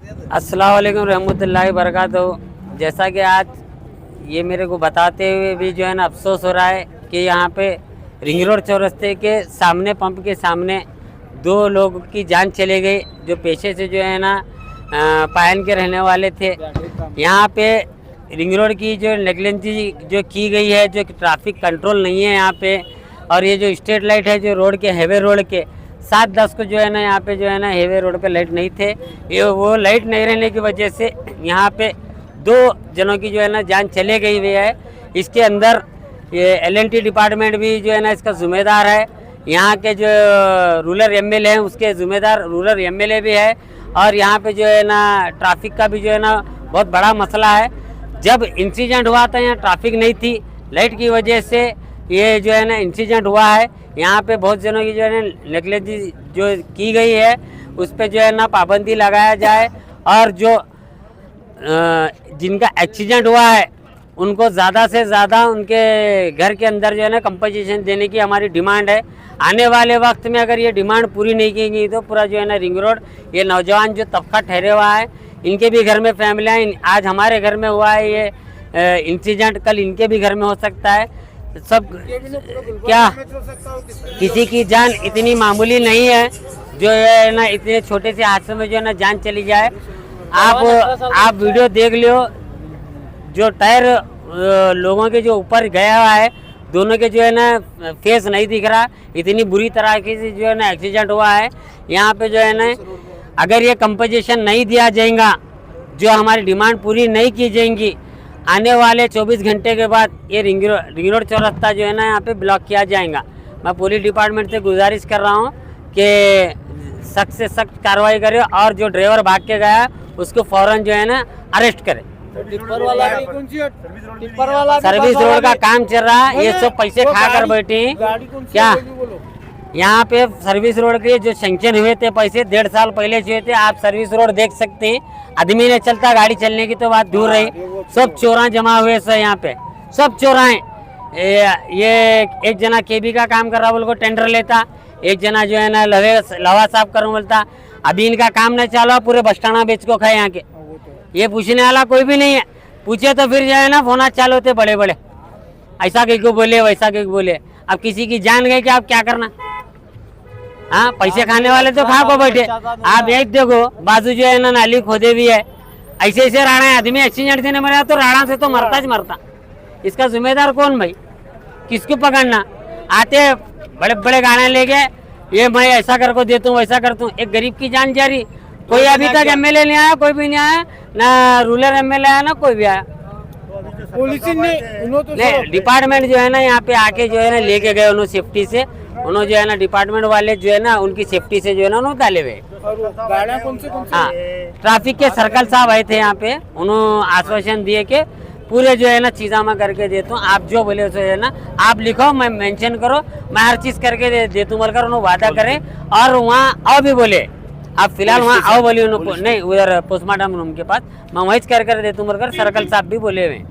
अस्सलाम वालेकुम रहमतुल्लाहि बरकातहू। जैसा कि आज ये मेरे को बताते हुए भी जो है ना अफसोस हो रहा है कि यहाँ पे रिंग रोड चौरस्ते के सामने पंप के सामने 2 लोगों की जान चले गई, जो पेशे से जो है ना पायन के रहने वाले थे। यहाँ पे रिंग रोड की जो नेगलेंसी जो की गई है, जो ट्रैफिक कंट्रोल नहीं है यहाँ पे, और ये जो स्ट्रीट लाइट है जो रोड के हाईवे रोड के 7-10 को जो है ना यहाँ पे जो है ना हाईवे रोड पे लाइट नहीं थे। ये वो लाइट नहीं रहने की वजह से यहाँ पे 2 जनों की जो है ना जान चले गई हुई है। इसके अंदर ये LNT डिपार्टमेंट भी जो है ना इसका जिम्मेदार है। यहाँ के जो रूरल MLA हैं उसके जिम्मेदार रूरल MLA भी है। और यहाँ पे जो है ना ट्रैफिक का भी जो है ना बहुत बड़ा मसला है। जब इंसिडेंट हुआ था यहाँ ट्रैफिक नहीं थी, लाइट की वजह से ये जो है ना इंसिडेंट हुआ है। यहाँ पे बहुत जनों की जो है ना नेगलेंसी जो की गई है उस पर जो है ना पाबंदी लगाया जाए, और जो जिनका एक्सीडेंट हुआ है उनको ज़्यादा से ज़्यादा उनके घर के अंदर जो है ना कंपनसेशन देने की हमारी डिमांड है। आने वाले वक्त में अगर ये डिमांड पूरी नहीं की गई तो पूरा जो है ना रिंग रोड, ये नौजवान जो तबका ठहरे हुआ है, इनके भी घर में फैमिलियाँ, आज हमारे घर में हुआ है ये इंसिडेंट, कल इनके भी घर में हो सकता है। सब क्या किसी की जान इतनी मामूली नहीं है जो है ना इतने छोटे से हादसे में जो है ना जान चली जाए। आप वीडियो देख लियो, जो टायर लोगों के जो ऊपर गया हुआ है, दोनों के जो है ना फेस नहीं दिख रहा, इतनी बुरी तरह से जो है ना एक्सीडेंट हुआ है। यहाँ पे जो है ना अगर ये कंपनसेशन नहीं दिया जाएगा, जो हमारी डिमांड पूरी नहीं की जाएंगी, आने वाले 24 घंटे के बाद ये रिंग रोड चौरस्ता जो है ना यहाँ पे ब्लॉक किया जाएगा। मैं पुलिस डिपार्टमेंट से गुजारिश कर रहा हूँ कि सख्त से सख्त कार्रवाई करे और जो ड्राइवर भाग के गया उसको फौरन जो है ना अरेस्ट करे। सर्विस रोड का काम चल रहा है, ये सब पैसे खा कर बैठे हैं क्या? यहाँ पे सर्विस रोड के जो सैंक्शन हुए थे पैसे 1.5 साल पहले हुए थे। आप सर्विस रोड देख सकते हैं, आदमी ने चलता, गाड़ी चलने की तो बात दूर रही। सब चोरा जमा हुए सर, यहाँ पे सब चोराएं। ये एक जना KB का काम कर रहा बोल को टेंडर लेता, एक जना जो है ना लवा साफ करूँ बोलता। अभी इनका काम नहीं चालू, पूरे बस्टाना बेच को खाए यहाँ के। ये पूछने वाला कोई भी नहीं है, पूछे तो फिर जो है ना फोन चालू होते बड़े बड़े, ऐसा क्यों बोले वैसा क्यों बोले। अब किसी की जान गई कि आप क्या करना? हाँ, पैसे खाने वाले तो खा को बैठे। आप एक देखो बाजू जो है ना नाली खोदे भी है, ऐसे राणा है, आदमी एक्सीडेंट से नहीं मरा तो राणा से तो मरता ही मरता। इसका जिम्मेदार कौन भाई? किसको पकड़ना? आते बड़े बड़े गाने लेके ये मैं ऐसा कर को देता हूँ वैसा करता हूँ, एक गरीब की जान जा रही। कोई अभी तक MLA नहीं आया, कोई भी नहीं आया, ना रूरल MLA आया, ना कोई भी आया। पुलिस ने डिपार्टमेंट जो है ना यहाँ पे आके जो है ना लेके गए उन्होंने सेफ्टी से। उन्होंने जो है ना डिपार्टमेंट वाले जो है ना उनकी सेफ्टी से जो है ना उन्होंने डाले हुए। हाँ, ट्रैफिक के सर्कल साहब आए थे यहाँ पे, उन्होंने आश्वासन दिए कि पूरे जो है ना चीज़ा मैं करके देता हूँ, आप जो बोले उसे है ना आप लिखो, मैं मेंशन करो, मैं हर चीज़ करके देता हूँ बोलकर उन्होंने वादा करें। और वहाँ आओ भी बोले, आप फिलहाल वहाँ आओ बोले उन्होंने, नहीं उधर पोस्टमार्टम रूम के पास मैं वहीं कर देता हूँ बोलकर सर्कल साहब भी बोले हुए।